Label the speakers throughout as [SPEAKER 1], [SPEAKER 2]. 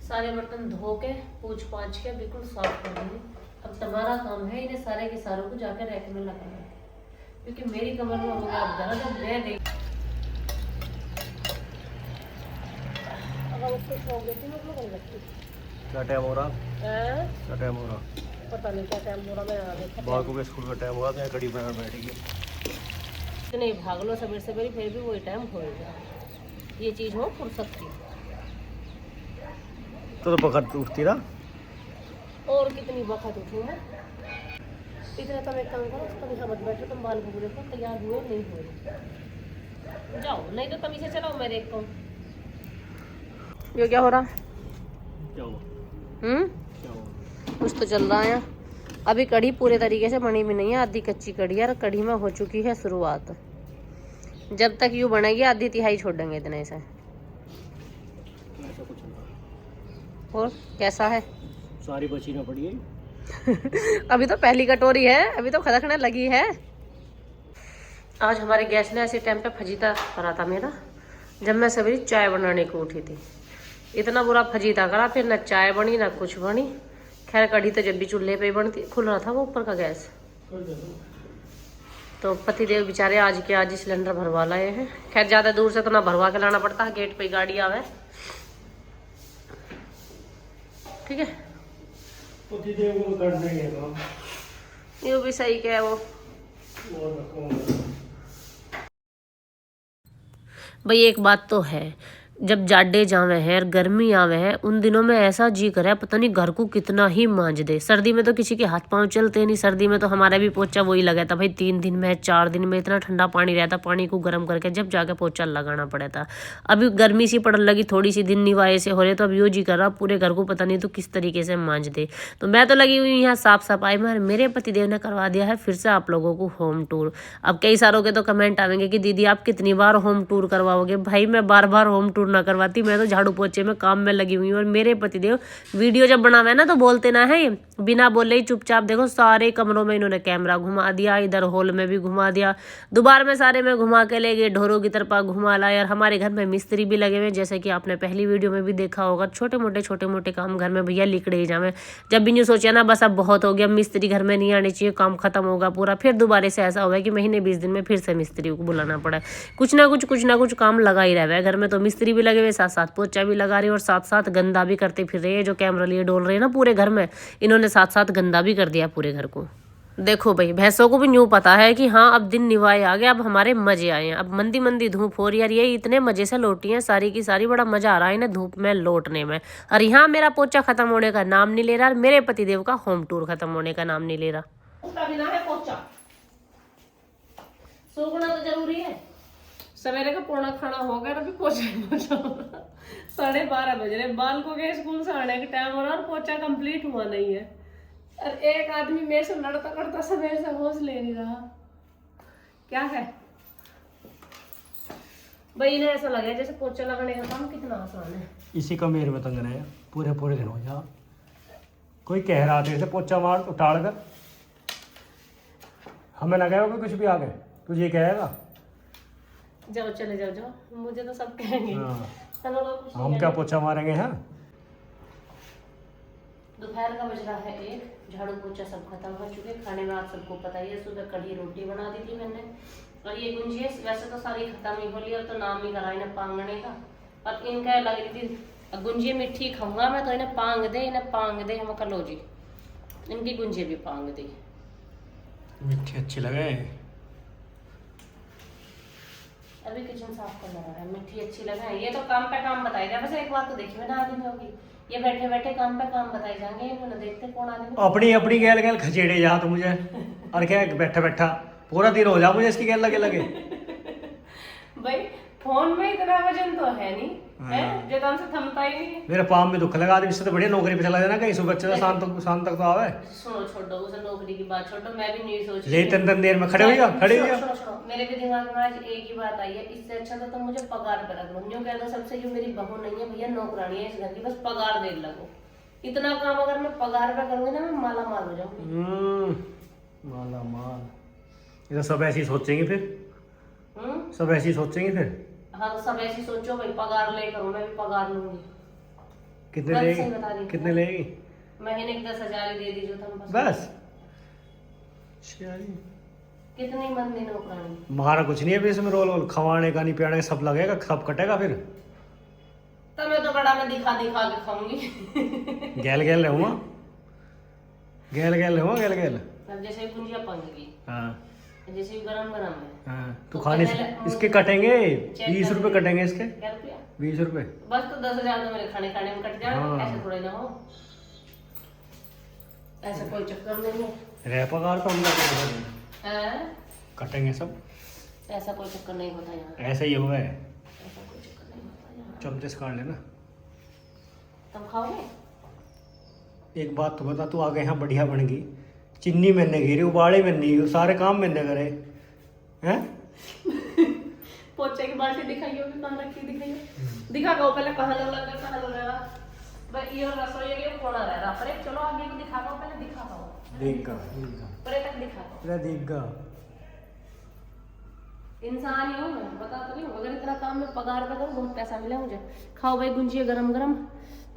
[SPEAKER 1] सारे बर्तन धो के पूछ पाछ के बिल्कुल साफ कर देंगे। अब तुम्हारा काम है इन्हें सारे के सारों को जाकर रैक में लगाना, क्योंकि मेरी कमर में हो गया अब दर्द। अब मैं देख
[SPEAKER 2] क्या टाइम हो रहा? क्या टाइम हो रहा?
[SPEAKER 1] पता नहीं क्या टाइम हो रहा। मैं आ गई
[SPEAKER 2] बालकों के स्कूल का टाइम हो रहा था, कड़ी बना बैठेगी।
[SPEAKER 1] नहीं भाग लो सवेरे सवेरे, फिर भी वही टाइम होएगा। ये चीज हो फुर्सत की।
[SPEAKER 2] तो पकड़ उठती ना।
[SPEAKER 1] और कितनी वक्त उठूँ मैं? इतना तुम एक काम करो, तुम यहाँ मत बैठो, तुम बाल को देखो तैयार हुए नहीं हुए, जाओ। नहीं तो तुम इसे चलाओ, मैं देखता हूँ। ये क्या हो रहा?
[SPEAKER 2] क्या हुआ? क्या हुआ?
[SPEAKER 1] कुछ तो चल रहा है। अभी कढ़ी पूरे तरीके से बनी भी नहीं है, आधी कच्ची कढ़ी है और कढ़ी में हो चुकी है शुरुआत। जब तक यूँ बनेगी आधी तिहाई छोड़ देंगे इतने से।
[SPEAKER 2] ऐसा कुछ नहीं।
[SPEAKER 1] और कैसा है?
[SPEAKER 2] सारी बची ना पड़ी है।
[SPEAKER 1] अभी तो पहली कटोरी है, अभी तो खदकने लगी है। आज हमारे गैस ने ऐसे टाइम पे फजीता करा था मेरा, जब मैं सवेरे चाय बनाने को उठी थी। इतना बुरा फजीता करा, फिर ना चाय बनी ना कुछ बनी। खैर कढ़ी तो जब भी चूल्हे पे ही बनती, खुल रहा था वो ऊपर का गैस। तो पतिदेव बेचारे आज के आज ही सिलेंडर भरवा लाए हैं। खैर ज़्यादा दूर से तो ना भरवा के लाना पड़ता है, गेट पे ही गाड़ी आवे। ठीक है,
[SPEAKER 2] पतिदेव को कर देंगे काम।
[SPEAKER 1] ये भी सही क्या है वो। भाई एक बात तो है, जब जाडे जावे हैं और गर्मी आवे है, उन दिनों में ऐसा जी करे पता नहीं घर को कितना ही मांज दे। सर्दी में तो किसी के हाथ पांव चलते नहीं। सर्दी में तो हमारा भी पोछा वही लगा था भाई, 3 दिन में 4 दिन में इतना ठंडा पानी रहता, पानी को गर्म करके जब जाके पोछा लगाना पड़ा था। अभी गर्मी सी पड़ने लगी, थोड़ी सी दिन निवाए से हो रहे, तो अब यो जी कर रहा पूरे घर को पता नहीं तो किस तरीके से मांज दे। तो मैं तो लगी हुई यहाँ साफ सफाई में, मेरे पतिदेव ने करवा दिया है फिर से आप लोगों को होम टूर। अब कई सारों के तो कमेंट आएंगे कि दीदी आप कितनी बार होम टूर करवाओगे? भाई मैं बार बार होम टूर ना करवाती, मैं तो झाड़ू पोछे में काम में लगी हुई हूँ। और मेरे पतिदेव वीडियो जब बनावे ना तो बोलते ना है, बिना बोले ही चुपचाप देखो सारे कमरों में इन्होंने कैमरा घुमा दिया, इधर हॉल में भी घुमा दिया, दोबारा में सारे में घुमा के ले गए, ढोरों की तरफ घुमा लाया। और हमारे घर में मिस्त्री भी लगे हुए, जैसे कि आपने पहली वीडियो में भी देखा होगा। छोटे मोटे काम घर में भैया लिखड़े ही जावे। जब भी न्यू सोचा ना बस अब बहुत हो गया, मिस्त्री घर में नहीं आने चाहिए, काम खत्म होगा पूरा, फिर दोबारा से ऐसा हुआ कि महीने 20 दिन में फिर से मिस्त्री को बुलाना पड़ा। कुछ ना कुछ काम लगा ही रहा है घर में। तो मिस्त्री भी लगे हुए, साथ साथ पोछा भी लगा रहे हैं और साथ साथ गंदा भी करते फिर रहे हैं। जो कैमरा लिए डोल रहे हैं ना पूरे घर में, इन्होंने साथ साथ गंदा भी कर दिया पूरे घर को। देखो भाई भैंसों को भी न्यू पता है कि हाँ अब दिन निवाए आ गया, अब हमारे मजे आए हैं। अब मंदी मंदी धूप हो रही है, ये इतने मजे से लोटी है सारी की सारी, बड़ा मजा आ रहा है इन्हें धूप में लौटने में। और यहाँ मेरा पोछा खत्म होने का नाम नहीं ले रहा, मेरे पतिदेव का होम टूर खत्म होने का नाम नहीं ले रहा। उसका बिना है पोछा सूखना तो जरूरी है। सवेरे का पौना खाना हो गया, अभी पोछा 12:30 बज रहे, बाल को गए स्कूल से आने का टाइम हो रहा और पोछा कंप्लीट हुआ नहीं है। और एक आदमी मेरे से लड़ता करता सवेरे से होश ले नहीं रहा। क्या है भाई, इन्हें ऐसा लगे जैसे पोछा लगाने का काम कितना आसान है।
[SPEAKER 2] इसी का मेरे में तंग रहे पूरे दिन हो जा। कोई कह रहा था पोछा मार उठाड़ कर, हमें लगा होगा कुछ भी आ गए तुझे कहेगा।
[SPEAKER 1] जाओ चले जाओ, मुझे तो सब कहेंगे। चलो
[SPEAKER 2] हम क्या पोछा मारेंगे? हैं
[SPEAKER 1] दोपहर का बज रहा है 1, झाड़ू पोछा सब खत्म हो चुके। खाने में आप सबको पता ही है, सुबह कढ़ी रोटी बना दी थी मैंने। और ये गुंजिया वैसे तो सारी खत्म ही हो ली, अब तो नाम ही करा इन्हें पांगने का। अब इनका लग रही थी गुंजिया मिट्टी खाऊंगा मैं, तो इन्हें पांग दे हम कर लो जी। इनकी गुंजिया भी पांग दी।
[SPEAKER 2] मिट्टी अच्छी लगे।
[SPEAKER 1] अभी किचन साफ कर रहा है, मिट्टी अच्छी लगा। ये तो काम पे काम बताई जाए। बस एक बात तो देखिए ना आदमी होगी, ये बैठे बैठे काम पे काम बताई जाएंगे, इन्होंने देखते कौन आदमी
[SPEAKER 2] अपनी गैल खचेड़े जा तो मुझे। और क्या बैठा पूरा दिन हो जा मुझे इसकी गैल लगे।
[SPEAKER 1] भाई फोन में इतना वजन तो है नहीं है जो तुमसे थमता ही नहीं है।
[SPEAKER 2] मेरे पाँव में दुख लगा, इससे तो बढ़िया नौकरी पे चला जाना कहीं, सुबह से शाम तक तो आवे।
[SPEAKER 1] सुनो छोड़ो उसे, नौकरी की बात छोड़ो, मैं भी नहीं सोच
[SPEAKER 2] ले तन देर में खड़े हो गया।
[SPEAKER 1] मेरे भी दिमाग में आज एक ही बात आई है, इससे अच्छा तो तुम मुझे पगार पे रख लो। यूँ कह दो सबसे, जो मेरी बहू नहीं है भैया, नौकरानी है इस घर की, बस पगार दे लगो। इतना काम अगर मैं पगार पे करूंगी ना, मैं माला माल हो जाऊंगी।
[SPEAKER 2] माला माल ये तो सब ऐसे ही सोचेंगे फिर। सब ऐसे ही सोचेंगे फिर।
[SPEAKER 1] हाँ तो सब ऐसी सोचो भाई, पगार ले करो, मैं भी पगार लूंगी।
[SPEAKER 2] कितने
[SPEAKER 1] बस
[SPEAKER 2] लेगी?
[SPEAKER 1] सही बता रही हूँ।
[SPEAKER 2] कितने लेगी?
[SPEAKER 1] महीने के 10,000 ही दे दीजिए तो हम
[SPEAKER 2] बस चलिए।
[SPEAKER 1] कितनी मंदी नौकरानी।
[SPEAKER 2] हमारा कुछ नहीं है भी इसमें, रोल वोल खवाने का नहीं पियाने का सब लगेगा, सब कटेगा फिर।
[SPEAKER 1] तो मैं तो बड़ा मैं दिखा दिखा के खाऊंगी।
[SPEAKER 2] गैल गैल रहूँगा, गैल गैल रहूँगा, गैल गैल।
[SPEAKER 1] अब जैसे गुंजिया पंग गई,
[SPEAKER 2] हाँ
[SPEAKER 1] जैसे गरम गरम है।
[SPEAKER 2] हाँ, तो
[SPEAKER 1] तो
[SPEAKER 2] खाने
[SPEAKER 1] पहले
[SPEAKER 2] इसके कटेंगे
[SPEAKER 1] चेक
[SPEAKER 2] 20 रुपए
[SPEAKER 1] करके।
[SPEAKER 2] कटेंगे इसके,
[SPEAKER 1] क्या रुपया?
[SPEAKER 2] 20 रुपए।
[SPEAKER 1] बस तो 10,000 तो मेरे खाने खाने में कट जाएगा।
[SPEAKER 2] हाँ।
[SPEAKER 1] ऐसे थोड़ी ना हो, ऐसा कोई चक्कर नहीं है।
[SPEAKER 2] रह पगार तो हम
[SPEAKER 1] हैं?
[SPEAKER 2] कटेंगे सब,
[SPEAKER 1] ऐसा कोई चक्कर नहीं होता यहाँ,
[SPEAKER 2] ऐसा ही हुआ है।
[SPEAKER 1] ऐसा कोई चक्कर नहीं होता यहाँ।
[SPEAKER 2] चमचे से काट लेना।
[SPEAKER 1] तुम खाओगे?
[SPEAKER 2] एक बात तो बता, तू आगे यहाँ बढ़िया बन गई, चिन्नी मैंने गिरी, उबाले मैंने गिरी, सारे काम मैंने करे हैं।
[SPEAKER 1] पोचे की बाल्टी दिखाइए, भी कहाँ रखी दिखाइए, दिखा दो पहले कहाँ लगा कहाँ लगा। भाई ये रसोई के कोना रह रहा, पर चलो आगे को दिखा दो, पहले दिखा दो।
[SPEAKER 2] देगा
[SPEAKER 1] परे तक दिखा दो।
[SPEAKER 2] तेरा देगा।
[SPEAKER 1] इंसान ही हूँ मैं, बता तो नहीं हूँ। अगर इतना काम में पगार पे करूँ बहुत पैसा मिला मुझे। खाओ भाई गुंजिया गरम गरम,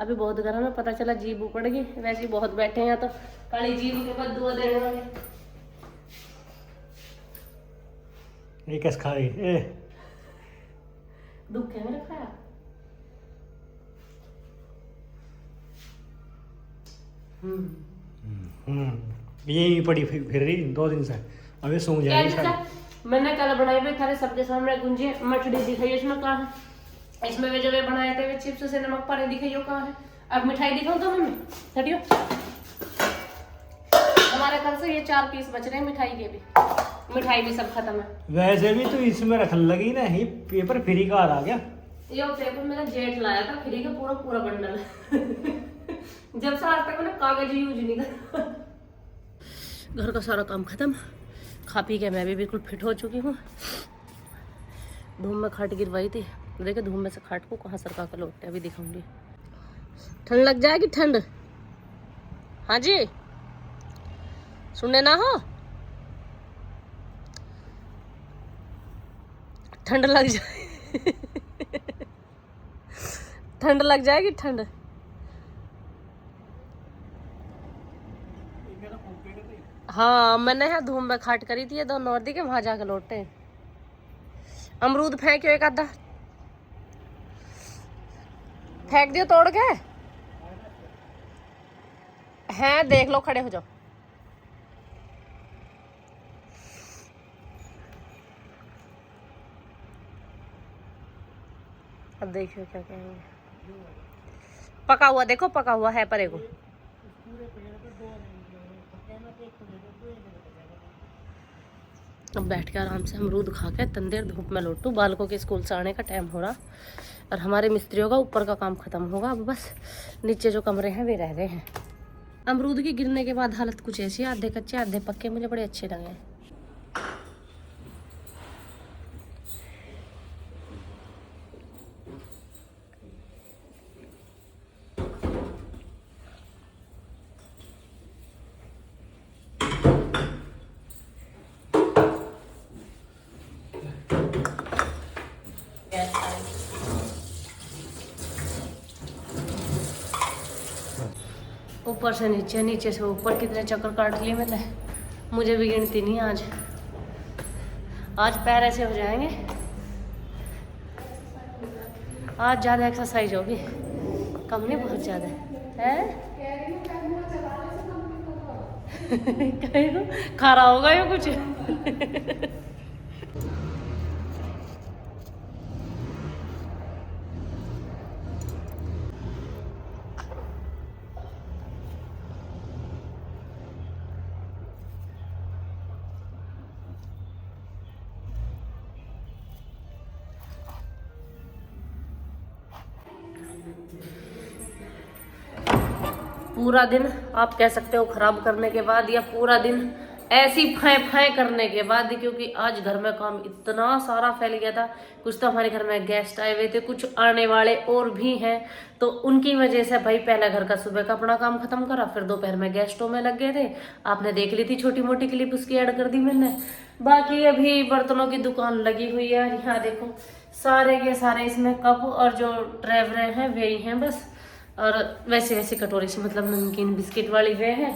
[SPEAKER 1] अभी बहुत गर्म है, पता चला जीभ उपड़ गई। वैसे ही बहुत बैठे हैं यहाँ तो काली जीभ के बाद दुआ देने वाले।
[SPEAKER 2] ये कैसे खाएगी ए?
[SPEAKER 1] दुख है मेरा खाया।
[SPEAKER 2] यही पड़ी फिर रही 2 दिन से, अभी सूंघ
[SPEAKER 1] क्या
[SPEAKER 2] जाएगी
[SPEAKER 1] दिखा?
[SPEAKER 2] शायद।
[SPEAKER 1] मैंने कल बनाए हुए खारे सबके सामने गुंजिया मठड़ी दिखाई, इसमें कहाँ है? इसमें वे जब बनाए थे वे चिप्स से नमक पारे दिखाइयो कहाँ है? अब मिठाई दिखाऊं तो मम्मी हटियो। हमारे घर से ये 4 पीस बच रहे हैं मिठाई के भी, मिठाई भी सब खत्म है।
[SPEAKER 2] वैसे भी तो इसमें रख लगी ना, ही पेपर फ्री का आ गया।
[SPEAKER 1] ये पेपर मेरा जेठ लाया था फ्री का, पूरा पूरा बंडल। जब से आज तक मैंने कागज यूज नहीं करा। घर का सारा काम खत्म, खा पी के मैं भी बिल्कुल फिट हो चुकी हूँ। धूम में खाट गिरवाई थी, देखे धूम में से खाट को कहाँ सरका कर लौटते अभी दिखाऊंगी। ठंड लग जाएगी ठंड। हाँ जी सुनने ना हो, ठंड लग जाए। ठंड लग जाएगी ठंड। हाँ मैंने यहाँ धूम में खाट करी थी, ये 2 नौर्दी के वहां जाकर लौटे। अमरूद फेंकियो एक आधा, फेंक दियो तोड़ के। हैं देख लो, खड़े हो जाओ। अब देखियो क्या कहेंगे। पका हुआ देखो, पका हुआ है परे को। अब बैठ के आराम से अमरूद खा के तंदेर धूप में लौटू। बालकों के स्कूल से आने का टाइम हो रहा और हमारे मिस्त्रियों का ऊपर का काम खत्म होगा, अब बस नीचे जो कमरे हैं वे रह गए हैं। अमरूद की गिरने के बाद हालत कुछ ऐसी है, आधे कच्चे आधे पक्के, मुझे बड़े अच्छे लगे। ऊपर से नीचे, नीचे से ऊपर, कितने चक्कर काट लिए मैंने, मुझे भी गिनती नहीं। आज पैर ऐसे हो जाएंगे, आज ज़्यादा एक्सरसाइज होगी, कम नहीं बहुत ज़्यादा है। खा रहा होगा ये कुछ। पूरा दिन आप कह सकते हो खराब करने के बाद, या पूरा दिन ऐसी फाय फाय करने के बाद, क्योंकि आज घर में काम इतना सारा फैल गया था। कुछ तो हमारे घर में गेस्ट आए हुए थे, कुछ आने वाले और भी हैं, तो उनकी वजह से भाई पहले घर का सुबह का अपना काम खत्म करा, फिर दोपहर में गेस्टों में लग गए थे। आपने देख ली थी छोटी मोटी क्लिप, उसकी ऐड कर दी मैंने। बाकी अभी बर्तनों की दुकान लगी हुई है, यहाँ देखो सारे के सारे इसमें कप और जो ट्रे हैं वे ही हैं बस। और वैसे वैसे कटोरे से मतलब नमकीन बिस्किट वाली वे है।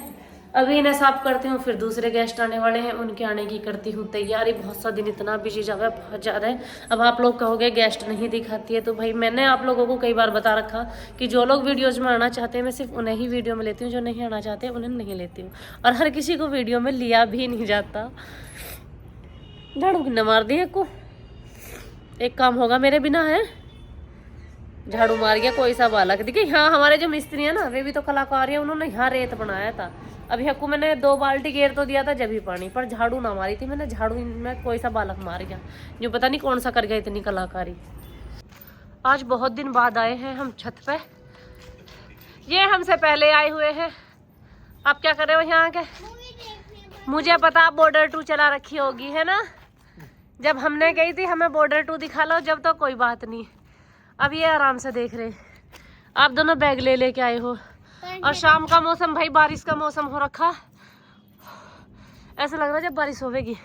[SPEAKER 1] अभी इन्हें साफ करती हूँ, फिर दूसरे गेस्ट आने वाले हैं, उनके आने की करती हूँ तैयारी। बहुत सा दिन इतना बिजी जा रहा है, बहुत ज़्यादा है। अब आप लोग कहोगे गेस्ट नहीं दिखाती है, तो भाई मैंने आप लोगों को कई बार बता रखा कि जो लोग वीडियोज़ में आना चाहते हैं मैं सिर्फ उन्हें ही वीडियो में लेती हूँ, जो नहीं आना चाहते उन्हें नहीं लेती हूँ। और हर किसी को वीडियो में लिया भी नहीं जाता। झाड़ू किन्ने मार दिया को, एक काम होगा मेरे बिना है। झाड़ू मार गया कोई सा बालक। देखिए हाँ, हमारे जो मिस्त्री है ना वे भी तो कलाकार है, उन्होंने यहाँ रेत बनाया था। अभी हक्कू मैंने 2 बाल्टी घेर तो दिया था जब भी पानी, पर झाड़ू ना मारी थी मैंने। झाड़ू में कोई सा बालक मार गया, जो पता नहीं कौन सा कर गया इतनी कलाकारी। आज बहुत दिन बाद आए हैं हम छत पे। ये हमसे पहले आए हुए हैं। आप क्या कर रहे हो यहाँ के? मुझे पता बॉर्डर 2 चला रखी होगी है ना। जब हमने गई थी हमें बॉर्डर 2 दिखा लो, जब तो कोई बात नहीं। अब ये आराम से देख रहे। आप दोनों बैग ले लेके आए हो, और शाम का मौसम भाई बारिश का मौसम हो रखा। ऐसा लग रहा है जब बारिश होगी।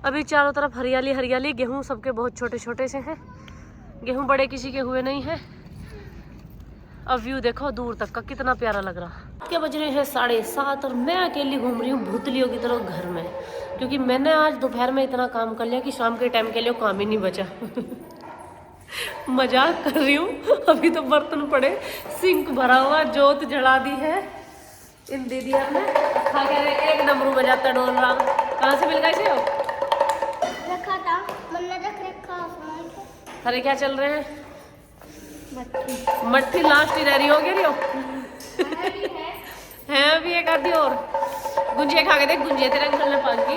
[SPEAKER 1] अभी चारों तरफ हरियाली हरियाली। गेहूं सबके बहुत छोटे छोटे से हैं, गेहूं बड़े किसी के हुए नहीं हैं। अब व्यू देखो दूर तक का, कितना प्यारा लग रहा। क्या बज रहे हैं 7:30 और मैं अकेली घूम रही हूँ भूतलियों की तरह घर में, क्योंकि मैंने आज दोपहर में इतना काम कर लिया कि शाम के टाइम के लिए काम ही नहीं बचा। मजाक कर रही हूँ। अभी तो बर्तन पड़े, सिंक भरा हुआ, जोत जला दी है इन दीदिया ने। खा के एक डमरू बजाता डोल रहा। कहाँ से मिल गए थे?
[SPEAKER 3] रखा था मैंने, रखा।
[SPEAKER 1] अरे क्या चल रहे हैं? मट्ठी लास्ट ही रह रही होगी रियो। है अभी एक आधी और। गुंजिया खा के देख, गुंजिया तेरे अंकल ने पाक की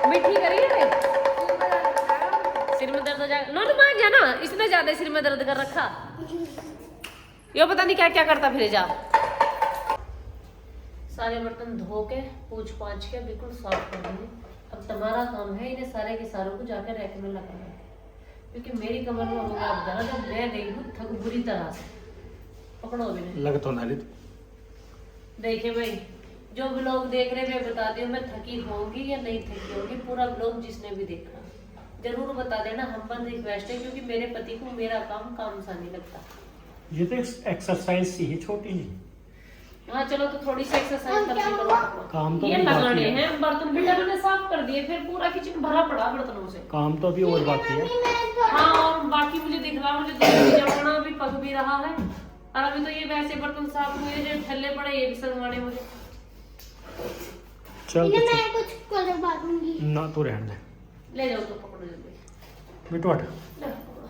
[SPEAKER 1] मीठी करी है। सिर में दर्द हो जाएगा। नो मांग जा ना, इसने ज्यादा सिर में दर्द कर रखा। यो पता नहीं क्या क्या करता फिर। जा सारे बर्तन धो के पूछ पाछ के बिल्कुल साफ कर देंगे। अब तुम्हारा काम है इन्हें सारे के सारों को जाकर रैक में लगाना, क्योंकि मेरी कमर में हो गया दर्द। अब मैं गई हूँ थक बुरी तरह से। पकड़ो भी
[SPEAKER 2] लग तो ना रही।
[SPEAKER 1] देखिए भाई, जो ब्लॉग देख रहे मैं बता दी मैं थकी होंगी या नहीं थकी होंगी। पूरा ब्लॉग जिसने भी देखा जरूर बता देना, हम्बल रिक्वेस्ट है, क्योंकि मेरे पति को मेरा काम सा नहीं लगता।
[SPEAKER 2] ये तो एक्सरसाइज सी है छोटी जी।
[SPEAKER 1] हाँ चलो तो थोड़ी सी एक्सरसाइज करके करो।
[SPEAKER 2] काम तो
[SPEAKER 1] ये
[SPEAKER 2] अभी
[SPEAKER 1] लगाने
[SPEAKER 2] बाकी है।
[SPEAKER 1] हैं बर्तन भी मैंने साफ कर दिए, फिर पूरा किचन भरा पड़ा बर्तनों से।
[SPEAKER 2] काम तो अभी और बाकी है।
[SPEAKER 1] हाँ और बाकी मुझे दिख रहा, मुझे जमाना अभी पक भी रहा है। और अभी तो ये वैसे बर्तन साफ हुए जो ठल्ले पड़े ये भी संगवाने मुझे।
[SPEAKER 2] चल तो
[SPEAKER 3] मैं कुछ कर बांटूंगी
[SPEAKER 2] ना, तो रहने दे।
[SPEAKER 1] ले जाओ तो पकड़ो जल्दी।
[SPEAKER 2] बेटू हट।
[SPEAKER 1] ले पकड़ो।